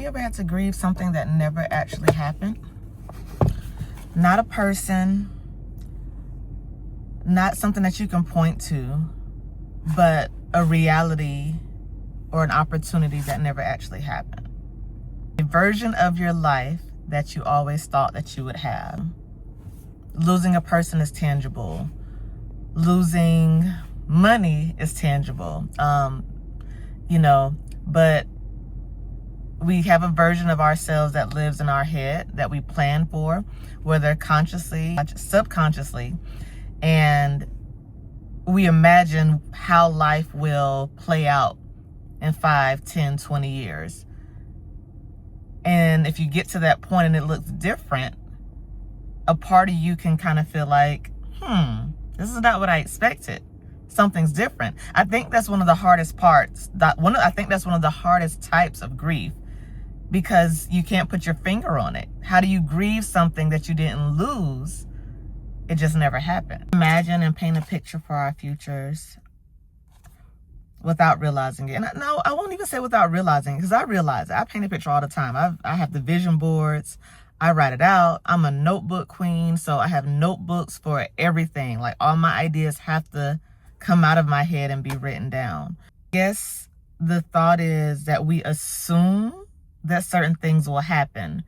you ever had to grieve something that never actually happened? Not a person, not something that you can point to, but a reality or an opportunity that never actually happened. A version of your life that you always thought that you would have. Losing a person is tangible. Losing money is tangible. But we have a version of ourselves that lives in our head that we plan for, whether consciously, subconsciously, and we imagine how life will play out in 5, 10, 20 years. And if you get to that point and it looks different, a part of you can kind of feel like, this is not what I expected. Something's different. I think that's one of the hardest parts. I think that's one of the hardest types of grief, because you can't put your finger on it. How do you grieve something that you didn't lose? It just never happened. Imagine and paint a picture for our futures without realizing it. And no, I won't even say without realizing it, because I realize it. I paint a picture all the time. I have the vision boards. I write it out. I'm a notebook queen, so I have notebooks for everything. Like, all my ideas have to come out of my head and be written down. I guess the thought is that we assume that certain things will happen.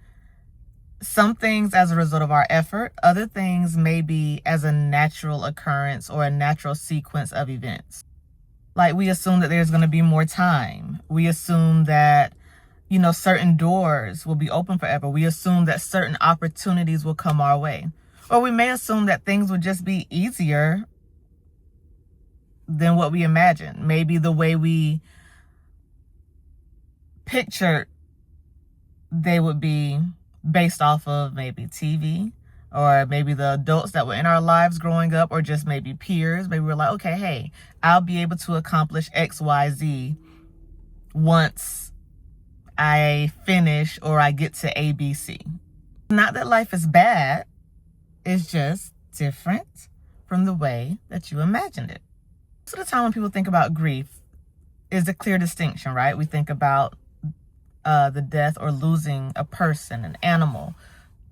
Some things as a result of our effort, other things maybe as a natural occurrence or a natural sequence of events. Like, we assume that there's going to be more time. We assume that, certain doors will be open forever. We assume that certain opportunities will come our way. Or we may assume that things would just be easier than what we imagined. Maybe the way we pictured they would be based off of maybe TV, or maybe the adults that were in our lives growing up, or just maybe peers. Maybe we're like, okay, hey, I'll be able to accomplish X, Y, Z once I finish or I get to A, B, C. Not that life is bad. It's just different from the way that you imagined it. Most of the time when people think about grief, is a clear distinction, right? We think about the death or losing a person, an animal.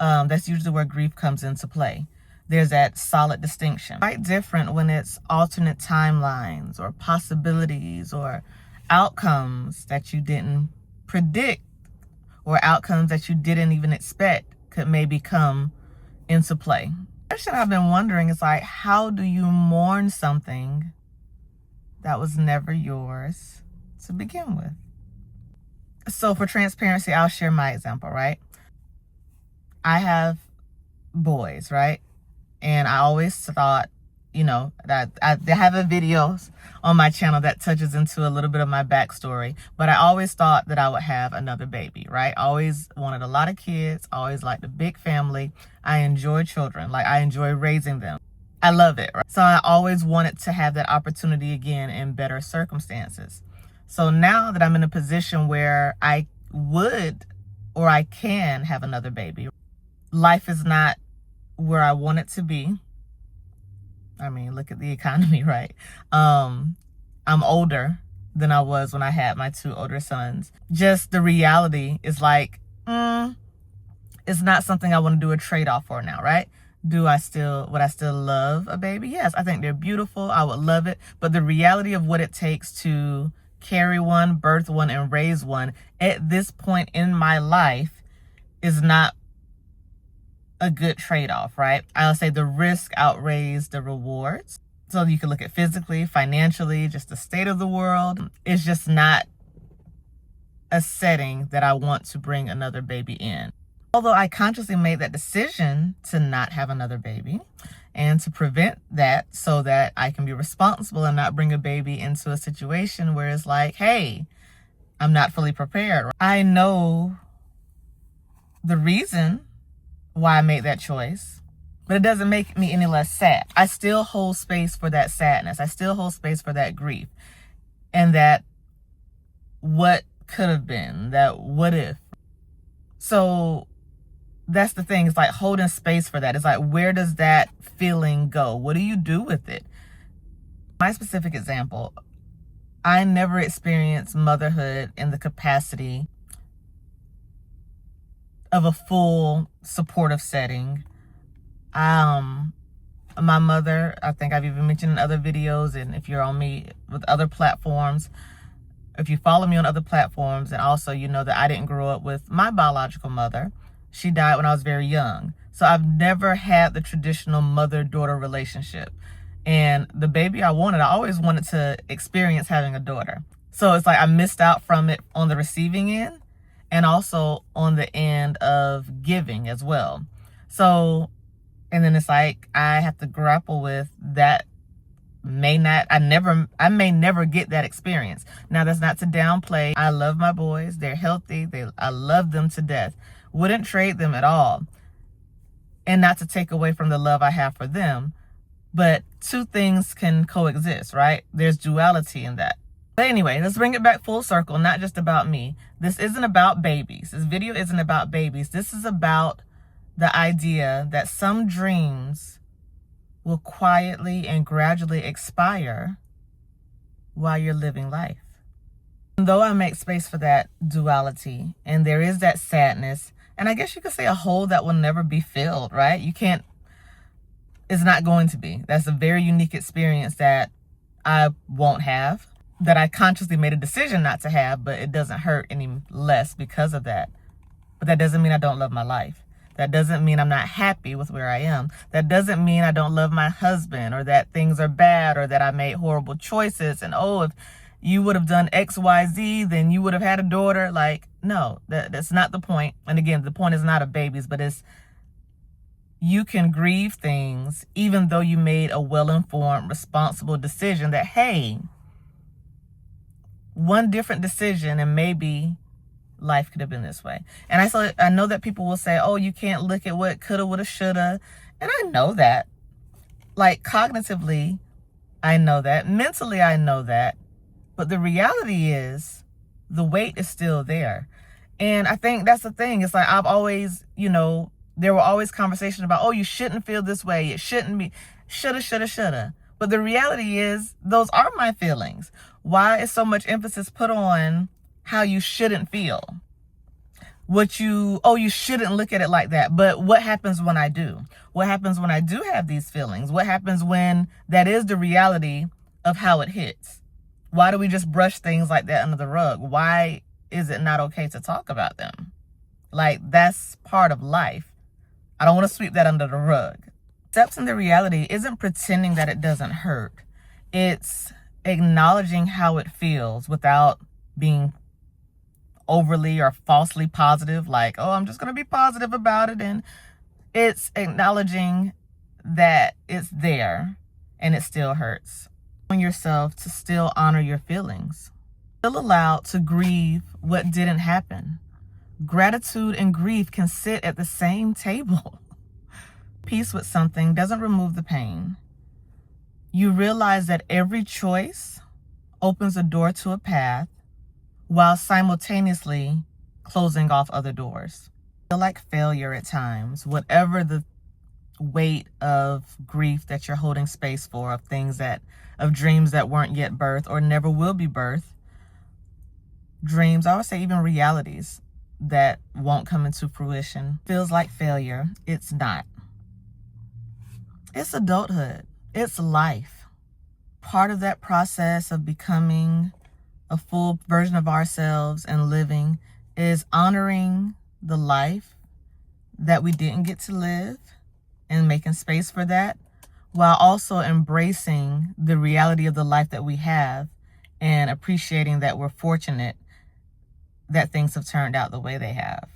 That's usually where grief comes into play. There's that solid distinction. Quite different when it's alternate timelines or possibilities or outcomes that you didn't predict, or outcomes that you didn't even expect could maybe come into play. The question I've been wondering is, like, how do you mourn something that was never yours to begin with? So for transparency, I'll share my example, right? I have boys, right? And I always thought, that I have a video on my channel that touches into a little bit of my backstory, but I always thought that I would have another baby, right? I always wanted a lot of kids, always liked a big family. I enjoy children, like I enjoy raising them. I love it, right? So I always wanted to have that opportunity again in better circumstances. So now that I'm in a position where I would, or I can have another baby, life is not where I want it to be. I mean, look at the economy, right? I'm older than I was when I had my 2 older sons. Just the reality is like, it's not something I want to do a trade-off for now, right? Would I still love a baby? Yes, I think they're beautiful. I would love it. But the reality of what it takes to carry one, birth one, and raise one at this point in my life is not a good trade-off, right? I'll say the risk outweighs the rewards. So you can look at physically, financially, just the state of the world. It's just not a setting that I want to bring another baby in. Although I consciously made that decision to not have another baby and to prevent that so that I can be responsible and not bring a baby into a situation where it's like, hey, I'm not fully prepared. I know the reason why I made that choice, but it doesn't make me any less sad. I still hold space for that sadness. I still hold space for that grief, and that what could have been, that what if. So that's the thing. It's like holding space for that. It's like, where does that feeling go? What do you do with it? My specific example, I never experienced motherhood in the capacity of a full supportive setting. My mother, I think I've even mentioned in other videos, and if you're on me with other platforms, if you follow me on other platforms, and also you know that I didn't grow up with my biological mother. She died when I was very young. So I've never had the traditional mother-daughter relationship. And the baby I always wanted to experience having a daughter. So it's like I missed out from it on the receiving end and also on the end of giving as well. So, and then it's like I have to grapple with that. I may never get that experience. Now, that's not to downplay. I love my boys. They're healthy. I love them to death. Wouldn't trade them at all. And not to take away from the love I have for them. But two things can coexist, right? There's duality in that. But anyway, let's bring it back full circle, not just about me. This isn't about babies. This video isn't about babies. This is about the idea that some dreams will quietly and gradually expire while you're living life. And though I make space for that duality, and there is that sadness, and I guess you could say a hole that will never be filled, right? It's not going to be. That's a very unique experience that I won't have, that I consciously made a decision not to have, but it doesn't hurt any less because of that. But that doesn't mean I don't love my life. That doesn't mean I'm not happy with where I am. That doesn't mean I don't love my husband, or that things are bad, or that I made horrible choices. And if you would have done X, Y, Z, then you would have had a daughter. Like, no, that's not the point. And again, the point is not of babies, but it's you can grieve things even though you made a well-informed, responsible decision that, hey, one different decision and maybe life could have been this way. And I know that people will say, oh, you can't look at what coulda, woulda, shoulda. And I know that. Like, cognitively, I know that. Mentally, I know that. But the reality is the weight is still there. And I think that's the thing. It's like I've always, there were always conversations about, oh, you shouldn't feel this way. It shouldn't be. Shoulda. But the reality is those are my feelings. Why is so much emphasis put on how you shouldn't feel? You shouldn't look at it like that. But what happens when I do? What happens when I do have these feelings? What happens when that is the reality of how it hits? Why do we just brush things like that under the rug? Why is it not okay to talk about them? Like, that's part of life. I don't want to sweep that under the rug. Accepting the reality isn't pretending that it doesn't hurt. It's acknowledging how it feels without being overly or falsely positive, like, oh, I'm just going to be positive about it. And it's acknowledging that it's there and it still hurts. Allowing yourself to still honor your feelings. Feel allowed to grieve what didn't happen. Gratitude and grief can sit at the same table. Peace with something doesn't remove the pain. You realize that every choice opens a door to a path while simultaneously closing off other doors. Feel like failure at times, whatever the weight of grief that you're holding space for, of dreams that weren't yet birthed or never will be birthed. Dreams, I would say even realities that won't come into fruition. Feels like failure. It's not. It's adulthood. It's life. Part of that process of becoming a full version of ourselves and living is honoring the life that we didn't get to live and making space for that, while also embracing the reality of the life that we have and appreciating that we're fortunate that things have turned out the way they have.